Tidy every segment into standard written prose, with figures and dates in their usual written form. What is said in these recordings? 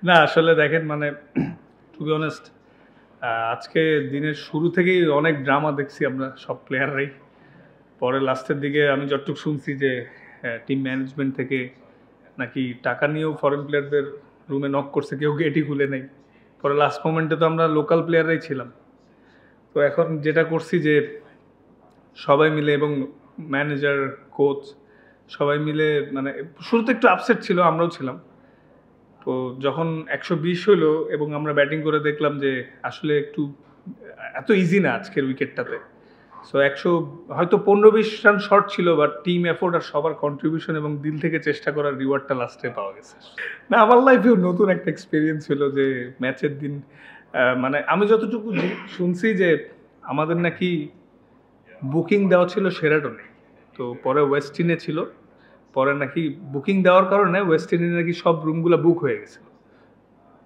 না আসলে দেখেন মানে টু বি অনেস্ট আজকে দিনের শুরু থেকেই অনেক ড্রামা দেখছি আমরা সব প্লেয়াররাই। পরে লাস্টের দিকে আমি যতটুকু শুনছি যে টিম ম্যানেজমেন্ট থেকে নাকি টাকা নিয়েও ফরেন প্লেয়ারদের রুমে নক করছে, কেউ গেটই খুলে নেই। পরে লাস্ট মোমেন্টে তো আমরা লোকাল প্লেয়াররাই ছিলাম। তো এখন যেটা করছি যে সবাই মিলে এবং ম্যানেজার, কোচ সবাই মিলে মানে শুরুতে একটু আপসেট ছিল, আমরাও ছিলাম। তো যখন 120 হলো এবং আমরা ব্যাটিং করে দেখলাম যে আসলে একটু এত ইজি না আজকের উইকেটটাতে। সো 100 হয়তো 15-20 রান শর্ট ছিল, বাট টিম এফোর্ট আর সবার কন্ট্রিবিউশন এবং দিল থেকে চেষ্টা করার রিওয়ার্ডটা লাস্টে পাওয়া গেছে। না আমার লাইফেও নতুন একটা এক্সপিরিয়েন্স হলো যে ম্যাচের দিন মানে আমি যতটুকু শুনছি যে আমাদের নাকি বুকিং দেওয়া ছিল শেরাটনে, তো পরে ওয়েস্টিনে ছিল। পরে নাকি বুকিং দেওয়ার কারণে ওয়েস্টিনে নাকি সব রুমগুলো বুক হয়ে গেছে,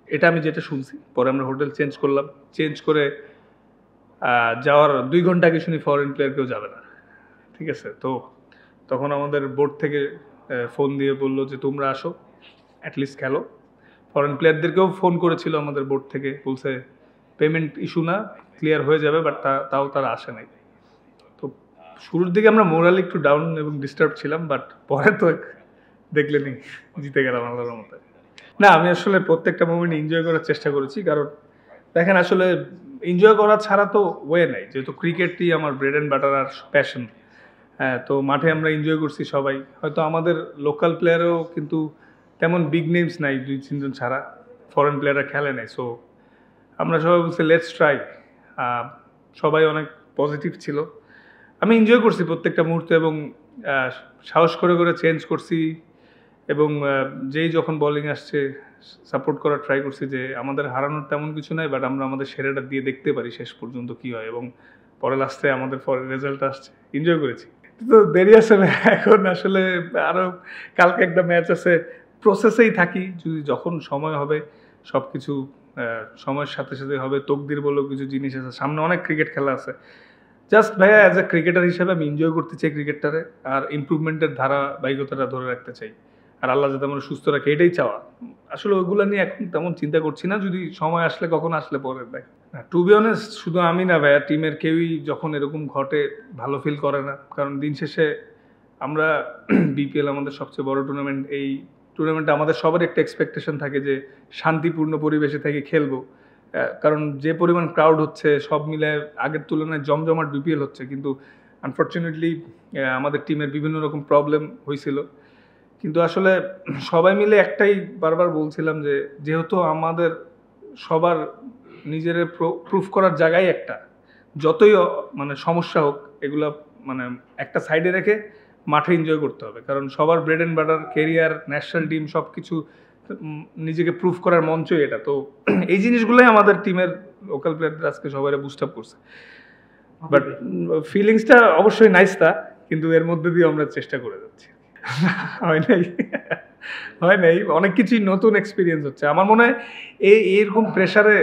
এটা আমি যেটা শুনছি। পরে আমরা হোটেল চেঞ্জ করলাম, চেঞ্জ করে যাওয়ার 2 ঘন্টা আগে শুনি ফরেন প্লেয়ার কেউ যাবে না। ঠিক আছে, তো তখন আমাদের বোর্ড থেকে ফোন দিয়ে বললো যে তোমরা আসো, অ্যাটলিস্ট খেলো। ফরেন প্লেয়ারদেরকেও ফোন করেছিল আমাদের বোর্ড থেকে, বলছে পেমেন্ট ইস্যু না, ক্লিয়ার হয়ে যাবে, বাট তাও তারা আসে নাই। তো শুরুর দিকে আমরা মোরালি একটু ডাউন এবং ডিস্টার্ব ছিলাম, বাট পরে তো দেখলেনি জিতে গেলাম আল্লাহর মতো। না আমি আসলে প্রত্যেকটা মোমেন্ট এনজয় করার চেষ্টা করেছি, কারণ দেখেন আসলে এনজয় করা ছাড়া তো ওয়ে নাই, যেহেতু ক্রিকেটই আমার ব্রেড অ্যান্ড বাটার আর প্যাশন। হ্যাঁ, তো মাঠে আমরা এনজয় করছি সবাই। হয়তো আমাদের লোকাল প্লেয়ারও কিন্তু তেমন বিগ নেমস নাই, 2-3 জন ছাড়া ফরেন প্লেয়াররা খেলে নাই। সো আমরা সবাই বলছি লেটস ট্রাই। সবাই অনেক পজিটিভ ছিল, আমি এনজয় করছি প্রত্যেকটা মুহূর্তে এবং সাহস করে করে চেঞ্জ করছি। এবং যেই যখন বোলিং আসছে সাপোর্ট করার ট্রাই করছি যে আমাদের হারানোর তেমন কিছু নাই, বাট আমরা আমাদের সেরাটা দিয়ে দেখতে পারি শেষ পর্যন্ত কী হয়। এবং পরে লাস্টে আমাদের রেজাল্ট আসছে, এনজয় করেছি। তো দেরি আছে না, এখন আসলে আরও কালকে একটা ম্যাচ আছে, প্রসেসেই থাকি। যখন সময় হবে সব কিছু সময়ের সাথে সাথে হবে। তকদির বলেও কিছু জিনিস আছে, সামনে অনেক ক্রিকেট খেলা আছে। জাস্ট ভাইয়া অ্যাজ এ ক্রিকেটার হিসেবে আমি এনজয় করতে চাই ক্রিকেটটারে, আর ইমপ্রুভমেন্টের ধারাবাহিকতাটা ধরে রাখতে চাই, আর আল্লাহ যাতে আমরা সুস্থ রাখে এটাই চাওয়া। আসলে ওইগুলো নিয়ে এখন তেমন চিন্তা করছি না, যদি সময় আসলে কখন আসলে পরে দেখ। টু বি অনেস্ট শুধু আমি না ভাইয়া, টিমের কেউই যখন এরকম ঘটে ভালো ফিল করে না। কারণ দিন শেষে আমরা বিপিএল আমাদের সবচেয়ে বড় টুর্নামেন্ট, এই টুর্নামেন্টে আমাদের সবার একটা এক্সপেকটেশন থাকে যে শান্তিপূর্ণ পরিবেশে থেকে খেলবো। কারণ যে পরিমাণ ক্রাউড হচ্ছে সব মিলে আগের তুলনায় জমজমাট বিপিএল হচ্ছে, কিন্তু আনফর্চুনেটলি আমাদের টিমের বিভিন্ন রকম প্রবলেম হয়েছিল। কিন্তু আসলে সবাই মিলে একটাই বারবার বলছিলাম যে যেহেতু আমাদের সবার নিজের প্রুফ করার জায়গায় একটা, যতই মানে সমস্যা হোক এগুলো মানে একটা সাইডে রেখে মাঠে এনজয় করতে হবে। কারণ সবার bread and butter career, national team সব কিছু নিজেকে প্রুফ করার মঞ্চই এটা। তো এই জিনিসগুলোই আমাদের টিমের লোকাল প্লেয়ারদের আজকে সবাই বুস্ট আপ করছে। বাট ফিলিংসটা অবশ্যই নাইস তা, কিন্তু এর মধ্যে দিয়ে আমরা চেষ্টা করে যাচ্ছি। হয় নাই, হয় নাই, অনেক কিছুই নতুন এক্সপিরিয়েন্স হচ্ছে। আমার মনে হয় এইরকম প্রেশারে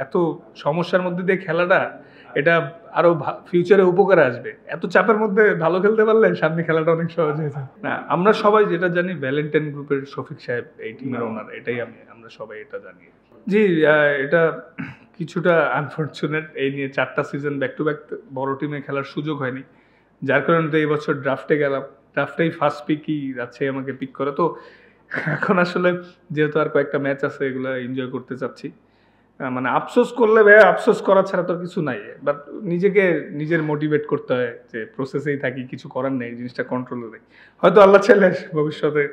এত সমস্যার মধ্যে দিয়ে খেলাটা, এটা আরো ফিউচারে উপকারে আসবে। এত চাপের মধ্যে ভালো খেলতে পারলে সামনে খেলাটা অনেক সহজ হয়ে যায়। না আমরা সবাই যেটা জানি, ভ্যালেন্টাইন গ্রুপের শফিক সাহেব এই টিমের ওনার, এটাই আমরা সবাই এটা জানি। জি, এটা কিছুটা আনফর্চুনেট। এই নিয়ে 4টা সিজন ব্যাক টু ব্যাক বড় টিমে খেলার সুযোগ হয়নি, যার কারণে তো এই বছর ড্রাফটে গেলাম। ড্রাফটেই ফার্স্ট পিকই যাচ্ছে আমাকে পিক করে। তো এখন আসলে যেহেতু আর কয়েকটা ম্যাচ আছে, এগুলো এনজয় করতে চাচ্ছি। মানে আফসোস করলে ভাই, আফসোস করা ছাড়া তো কিছু নাই। বাট নিজের মোটিভেট করতে হয় যে প্রসেসেই থাকি, কিছু করার নেই, জিনিসটা কন্ট্রোলে নেই। হয়তো আল্লাহ চাইলে ভবিষ্যতে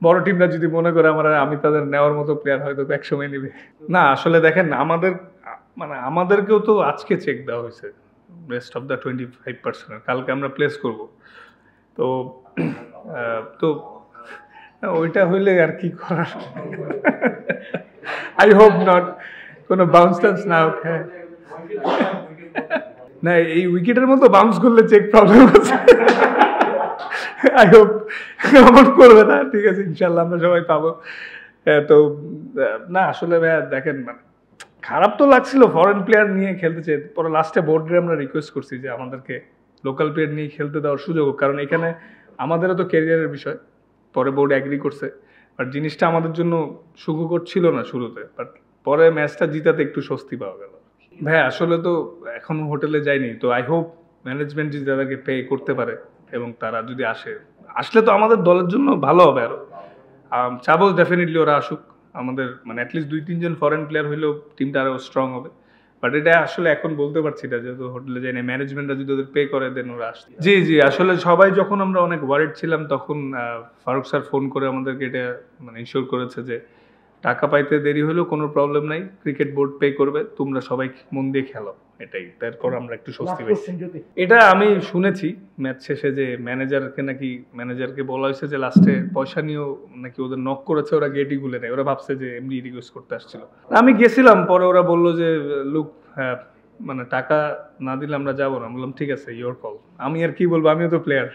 বড় টিমরা যদি মনে করে আমি তাদের নেওয়ার মতো প্লেয়ার হয়তো একসময় নেবে। না আসলে দেখেন আমাদেরকেও তো আজকে চেক দেওয়া হয়েছে রেস্ট অফ দ্য 25%। কালকে আমরা প্লেস করব। তো তো ওইটা হইলে আর কি করার, আই হোপ নট কোনো বাউন্স টাউন্স না হোক। হ্যাঁ না, এই উইকেটের মতো বাউন্স করলে চেক প্রবলেম আছে। আই হোপ এমন করবে না। ঠিক আছে, ইনশাল্লাহ আমরা সবাই পাবো। তো না আসলে ভাইয়া দেখেন, মানে খারাপ তো লাগছিল ফরেন প্লেয়ার নিয়ে খেলতে চেয়ে। পরে লাস্টে বোর্ডে আমরা রিকোয়েস্ট করছি যে আমাদেরকে লোকাল প্লেয়ার নিয়ে খেলতে দেওয়ার সুযোগ, কারণ এখানে আমাদেরও তো ক্যারিয়ারের বিষয়। পরে বোর্ড অ্যাগ্রি করছে বাট জিনিসটা আমাদের জন্য সুখকর ছিল না শুরুতে, বাট পরে ম্যাচটা জিতাতে একটু স্বস্তি পাওয়া গেল। ভাই আসলে তো এখনো হোটেলে যাইনি, তো আই হোপ ম্যানেজমেন্ট যদি তাদেরকে পে করতে পারে এবং তারা যদি আসলে তো আমাদের দলের জন্য ভালো হবে আরো। চাবো ডেফিনেটলি ওরা আসুক, আমাদের মানে অ্যাটলিস্ট 2-3 জন ফরেন প্লেয়ার হইলেও টিমটা আরো স্ট্রং হবে। বাট এটা আসলে এখন বলতে পারছি না, যেহেতু হোটেলে যাই না। ম্যানেজমেন্টরা যদি ওদের পে করে দেন ওরা আসছে। জি জি, আসলে সবাই যখন আমরা অনেক ওয়ারিড ছিলাম তখন ফারুক স্যার ফোন করে আমাদেরকে এটা মানে ইনশিওর করেছে যে টাকা পাইতে দেরি হলেও কোনো প্রবলেম নাই, ক্রিকেট বোর্ড পে করবে, তোমরা সবাই মন দিয়ে খেলো। এটাই, তারপর আমরা একটু স্বস্তি পেয়েছি। এটা আমি শুনেছি ম্যাচ শেষে যে ম্যানেজারকে বলা হয়েছে যে লাস্টে পয়সা নিয়েও নাকি ওদের নক করেছে, ওরা গেটই খুলে নেয়, ওরা ভাবছে যে এমনি রিকোয়েস্ট করতে আসছিল। আমি গেছিলাম, পরে ওরা বললো যে লুক, মানে টাকা না দিলে আমরা যাবো না। বললাম ঠিক আছে, ইয়োর কল। আমি আর কি বলবো, আমিও তো প্লেয়ার।